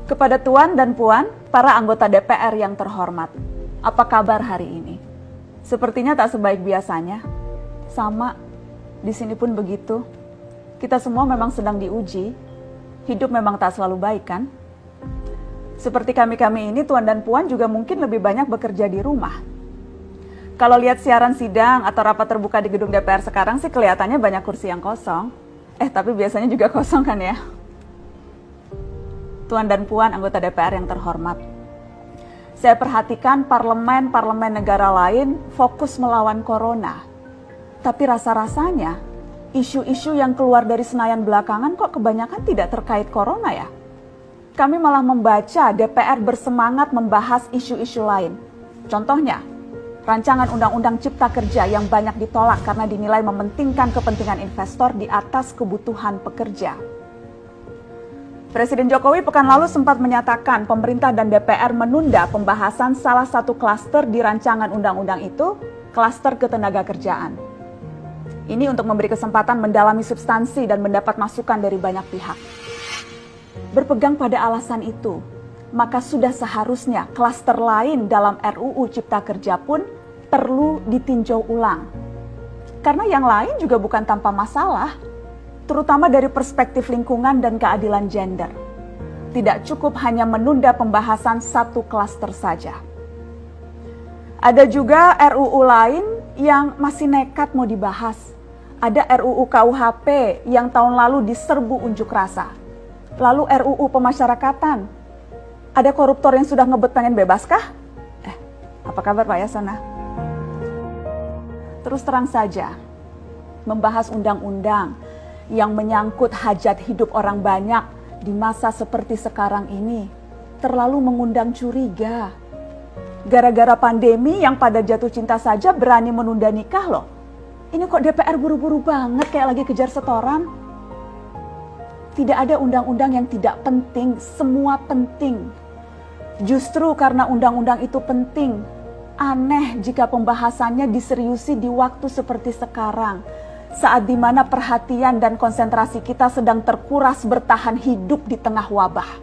Kepada Tuan dan Puan, para anggota DPR yang terhormat, apa kabar hari ini? Sepertinya tak sebaik biasanya. Sama, di sini pun begitu. Kita semua memang sedang diuji. Hidup memang tak selalu baik, kan? Seperti kami-kami ini, Tuan dan Puan juga mungkin lebih banyak bekerja di rumah. Kalau lihat siaran sidang atau rapat terbuka di gedung DPR sekarang sih kelihatannya banyak kursi yang kosong. Tapi biasanya juga kosong kan ya? Tuan dan Puan anggota DPR yang terhormat, saya perhatikan parlemen-parlemen negara lain fokus melawan corona. Tapi rasa-rasanya isu-isu yang keluar dari Senayan belakangan kok kebanyakan tidak terkait corona ya? Kami malah membaca DPR bersemangat membahas isu-isu lain. Contohnya, rancangan Undang-Undang Cipta Kerja yang banyak ditolak karena dinilai mementingkan kepentingan investor di atas kebutuhan pekerja. Presiden Jokowi pekan lalu sempat menyatakan pemerintah dan DPR menunda pembahasan salah satu klaster di rancangan undang-undang itu, klaster ketenagakerjaan. Ini untuk memberi kesempatan mendalami substansi dan mendapat masukan dari banyak pihak. Berpegang pada alasan itu, maka sudah seharusnya klaster lain dalam RUU Cipta Kerja pun perlu ditinjau ulang. Karena yang lain juga bukan tanpa masalah, terutama dari perspektif lingkungan dan keadilan gender. Tidak cukup hanya menunda pembahasan satu klaster saja. Ada juga RUU lain yang masih nekat mau dibahas. Ada RUU KUHP yang tahun lalu diserbu unjuk rasa. Lalu RUU pemasyarakatan. Ada koruptor yang sudah ngebet pengen bebas kah? Apa kabar Pak Yasona? Terus terang saja, membahas undang-undang yang menyangkut hajat hidup orang banyak di masa seperti sekarang ini terlalu mengundang curiga. Gara-gara pandemi yang pada jatuh cinta saja berani menunda nikah loh. Ini kok DPR buru-buru banget kayak lagi kejar setoran? Tidak ada undang-undang yang tidak penting, semua penting. Justru karena undang-undang itu penting, aneh jika pembahasannya diseriusi di waktu seperti sekarang. Saat dimana perhatian dan konsentrasi kita sedang terkuras bertahan hidup di tengah wabah.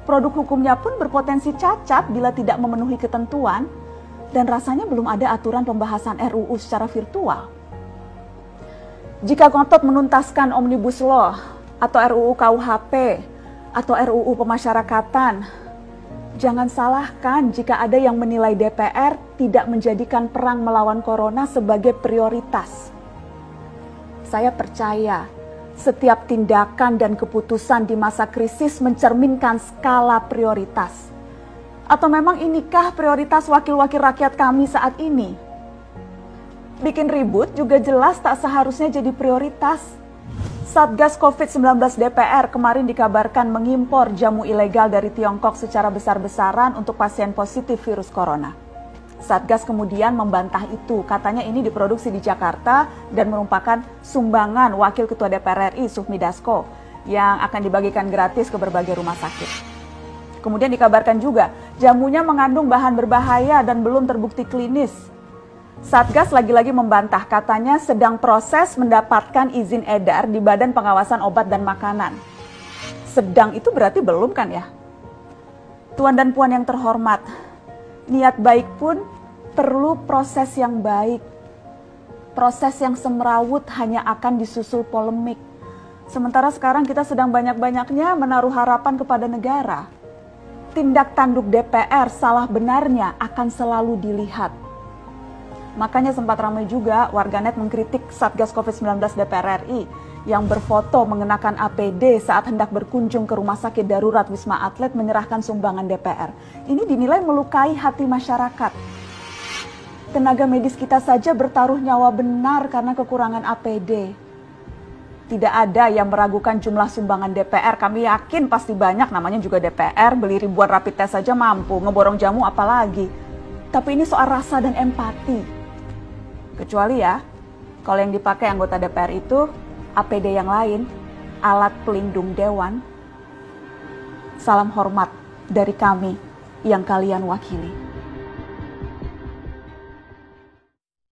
Produk hukumnya pun berpotensi cacat bila tidak memenuhi ketentuan, dan rasanya belum ada aturan pembahasan RUU secara virtual. Jika ngotot menuntaskan Omnibus Law, atau RUU KUHP, atau RUU pemasyarakatan, jangan salahkan jika ada yang menilai DPR tidak menjadikan perang melawan corona sebagai prioritas. Saya percaya setiap tindakan dan keputusan di masa krisis mencerminkan skala prioritas. Atau memang inikah prioritas wakil-wakil rakyat kami saat ini? Bikin ribut juga jelas tak seharusnya jadi prioritas. Satgas COVID-19 DPR kemarin dikabarkan mengimpor jamu ilegal dari Tiongkok secara besar-besaran untuk pasien positif virus corona. Satgas kemudian membantah itu, katanya ini diproduksi di Jakarta dan merupakan sumbangan Wakil Ketua DPR RI Sufmi Dasko yang akan dibagikan gratis ke berbagai rumah sakit. Kemudian dikabarkan juga jamunya mengandung bahan berbahaya dan belum terbukti klinis. Satgas lagi-lagi membantah, katanya sedang proses mendapatkan izin edar di Badan Pengawasan Obat dan Makanan. Sedang itu berarti belum kan ya? Tuan dan Puan yang terhormat, niat baik pun perlu proses yang baik. Proses yang semrawut hanya akan disusul polemik. Sementara sekarang kita sedang banyak-banyaknya menaruh harapan kepada negara. Tindak tanduk DPR salah benarnya akan selalu dilihat. Makanya sempat ramai juga warganet mengkritik Satgas COVID-19 DPR RI yang berfoto mengenakan APD saat hendak berkunjung ke Rumah Sakit Darurat Wisma Atlet menyerahkan sumbangan DPR. Ini dinilai melukai hati masyarakat. Tenaga medis kita saja bertaruh nyawa benar karena kekurangan APD. Tidak ada yang meragukan jumlah sumbangan DPR. Kami yakin pasti banyak, namanya juga DPR, beli ribuan rapid test saja mampu, ngeborong jamu apalagi. Tapi ini soal rasa dan empati. Kecuali ya, kalau yang dipakai anggota DPR itu APD yang lain, alat pelindung dewan. Salam hormat dari kami yang kalian wakili.